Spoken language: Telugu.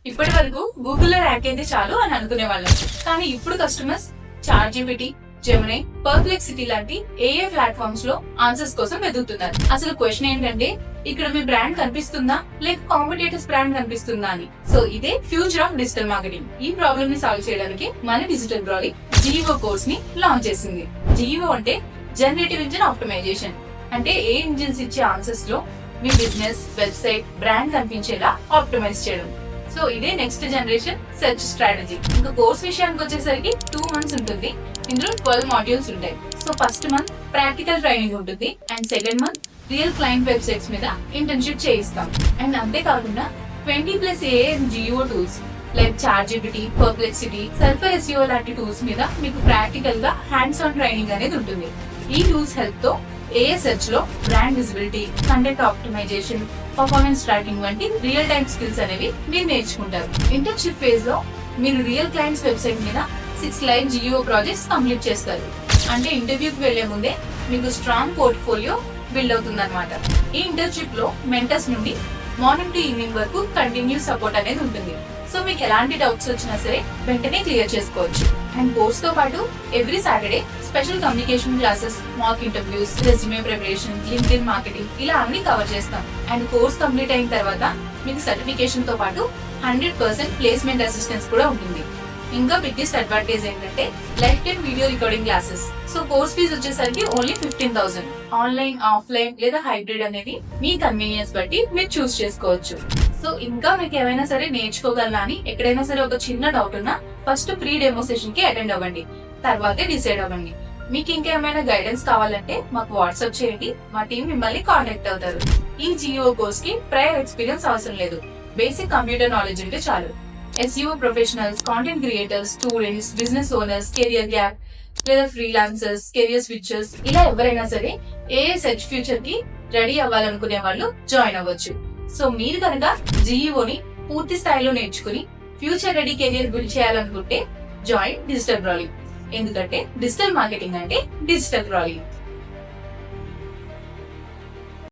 ఇప్పటి వరకు గూగుల్లో ర్యాంక్ అయితే చాలు అని అనుకునే వాళ్ళం. కానీ ఇప్పుడు కస్టమర్స్ చాట్‌జిపిటి, జెమినీ, పర్ప్లెక్సిటీ లాంటి ఏఐ ప్లాట్ఫామ్స్ లో ఆన్సర్స్ కోసం వెతుకుతున్నారు. అసలు క్వశ్చన్ ఏంటంటే ఇక్కడ మీ బ్రాండ్ కనిపిస్తుందా లేక కాంపిటేటర్స్ బ్రాండ్ కనిపిస్తుందా అని. సో ఇదే ఫ్యూచర్ ఆఫ్ డిజిటల్ మార్కెటింగ్. ఈ ప్రాబ్లమ్ ని సాల్వ్ చేయడానికి మన డిజిటల్ బ్రాలీ జియో కోర్స్ ని లాంచ్ చేసింది. జియో అంటే జనరేటివ్ ఇంజిన్ ఆప్టిమైజేషన్. అంటే ఏ ఇంజిన్స్ ఇచ్చే ఆన్సర్స్ లో మీ బిజినెస్, వెబ్సైట్, బ్రాండ్ కనిపించేలా ఆప్టిమైజ్ చేయడం. సో ఇదే నెక్స్ట్ జనరేషన్ సెర్చ్ స్ట్రాటజీ. ఇంకా కోర్స్ విషయానికి వచ్చేసరికి 2 months ఉంటుంది. ఇందులో 12 మాడ్యూల్స్ ఉంటాయి. So first month practical training ఉంటుంది and second month real client websites మీద ఇంటర్న్షిప్ చేయిస్తాం. అండ్ అంతేకాకుండా 20+ AI and GEO tools like ChatGPT, Perplexity, Surfer SEO లాంటి టూల్స్ మీద మీకు ప్రాక్టికల్ గా హ్యాండ్స్ ఆన్ ట్రైనింగ్ అనేది ఉంటుంది. ఈ టూల్స్ హెల్ప్ తో AI సెర్చ్ లో brand visibility, content optimization, performance tracking వంటి రియల్ టైమ్ స్కిల్స్ అనేవి మీరు నేర్చుకుంటారు. ఇంటర్న్షిప్ ఫేజ్ లో మీరు రియల్ క్లయింట్స్ వెబ్సైట్ మీద 6 లైవ్ GEO ప్రాజెక్ట్స్ కంప్లీట్ చేస్తారు. అంటే ఇంటర్వ్యూకి వెళ్లే ముందే మీకు స్ట్రాంగ్ పోర్ట్ఫోలియో బిల్డ్ అవుతుంది అనమాట. ఈ ఇంటర్న్షిప్ లో మెంటర్స్ నుండి మార్నింగ్ టు ఈవినింగ్ వరకు కంటిన్యూస్ సపోర్ట్ అనేది ఉంటుంది. సో మీకు ఎలాంటి డౌట్స్ వచ్చినా సరే వెంటనే క్లియర్ చేసుకోవచ్చు. అండ్ కోర్స్ తో పాటు every Saturday special communication classes, mock interviews, resume preparation, LinkedIn marketing ఇలా అన్ని కవర్ చేస్తాం. అండ్ కోర్స్ కంప్లీట్ అయిన తర్వాత మీకు సర్టిఫికేషన్ తో పాటు 100% ప్లేస్మెంట్ అసిస్టెన్స్ కూడా ఉంటుంది. ఇంకా బిగ్గెస్ట్ అడ్వాంటేజ్ ఏంటంటే life time video recording classes. So course fees వచ్చేసరికి ఓన్లీ 15,000. ఆన్లైన్, ఆఫ్లైన్ లేదా హైబ్రిడ్ అనేది మీ కన్వీనియన్స్ బట్టి మీరు చూస్ చేసుకోవచ్చు. సో ఇంకా మీకు ఏమైనా సరే నేర్చుకోగలనా అని ఎక్కడైనా సరే ఒక చిన్న డౌట్ ఉన్నా ఫస్ట్ ప్రీ డెమో సెషన్ కి అటెండ్ అవ్వండి, తర్వాతే డిసైడ్ అవ్వండి. మీకు ఇంకేమైనా గైడెన్స్ కావాలంటే మాకు వాట్సాప్ చేయండి, మా టీం మిమ్మల్ని కాంటాక్ట్ అవుతారు. ఈ జియో కోర్స్ కి ప్రయర్ ఎక్స్పీరియన్స్ అవసరం లేదు, బేసిక్ కంప్యూటర్ నాలెడ్జ్ ఉంటే చాలు. SEO professionals, content creators, students, business owners, career gap లేదా ఫ్రీలాన్సర్స్, కెరియర్ స్విచర్స్ ఇలా ఎవరైనా సరే AI సెర్చ్ ఫ్యూచర్ కి రెడీ అవ్వాలనుకునే వాళ్ళు జాయిన్ అవ్వచ్చు. సో మీరు కనుక జియోని పూర్తి స్థాయిలో నేర్చుకుని ఫ్యూచర్ రెడీ కెరియర్ బిల్డ్ చేయాలనుకుంటే జాయిన్ డిజిటల్ బ్రాలీ. ఎందుకంటే డిజిటల్ మార్కెటింగ్ అంటే డిజిటల్ బ్రాలీ.